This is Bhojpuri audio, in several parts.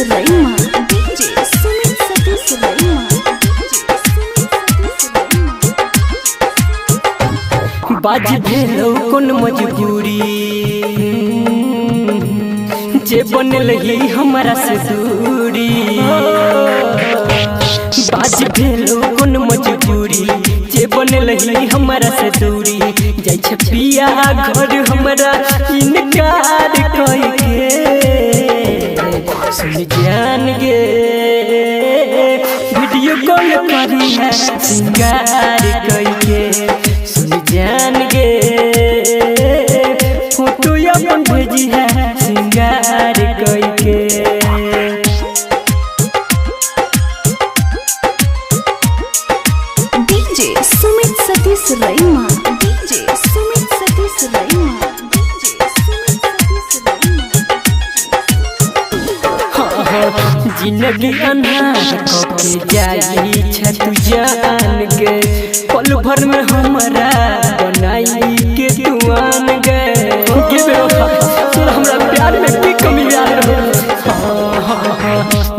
Sulaiman, DJ Sumit Sati Sulaiman, DJ Sumit Sati Sulaiman। बाज भेलो कोन मजबूरी जे बनल ही हमारा से दूरी। बाज भेलो कोन मजबूरी जे बनल ही हमारा से दूरी। जाय छे पिया घर हमरा इनकार कई के सुन जान गे वीडियो कॉल करी है सिंगार कई के सुन जान गे फोटो अपन भेजी है सिंगार कई के। DJ Sumit Sati Sulaiman, DJ Sumit Sati Sulaiman, DJ Sumit Sati Sulaiman। जिंदगी अन्हार कके जाई छ तू जान के पल भर में हमरा बनाई के दुआन गे हमरा प्यार में की कमी आ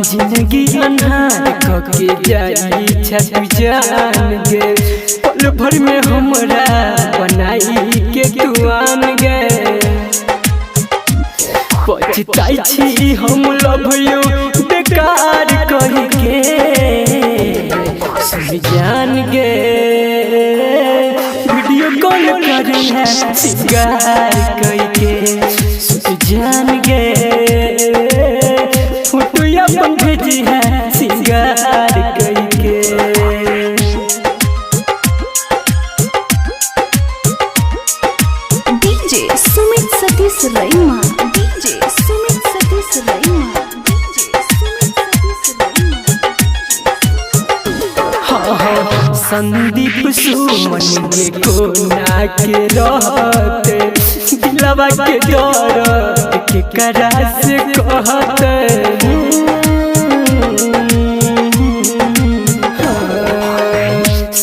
जिंदगी अन्हार कके जाई छ तू जान के पल भर में हमरा बनाई के दुआन गे। पछताई छी हम लव यू बेकार कही के सुन जान गे वीडियो कॉल करी है सिंगार कही के सुन जान गे फोटो अपन भेजी है सिंगार कही के। DJ Sumit Sati Sulaiman, DJ Sumit Sati Sulaiman, DJ Sumit Sati Sulaiman। Sandeep Suman के कोना के रहते दिलवा के दर्द के करा से कहते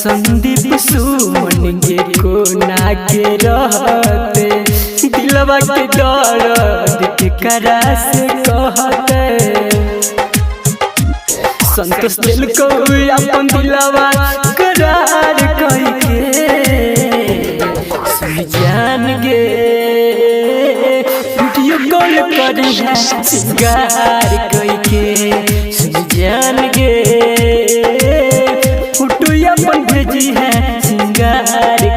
संदीप सुमन के कोना के रहते दिलवा के दर्द के करा से कहते संतोष दिल को अपन दिलवा करार कही के सुन जान गे वीडियो कॉल करी है सिंगार कही के सुन जान गे फोटो अपन भेजी है सिंगार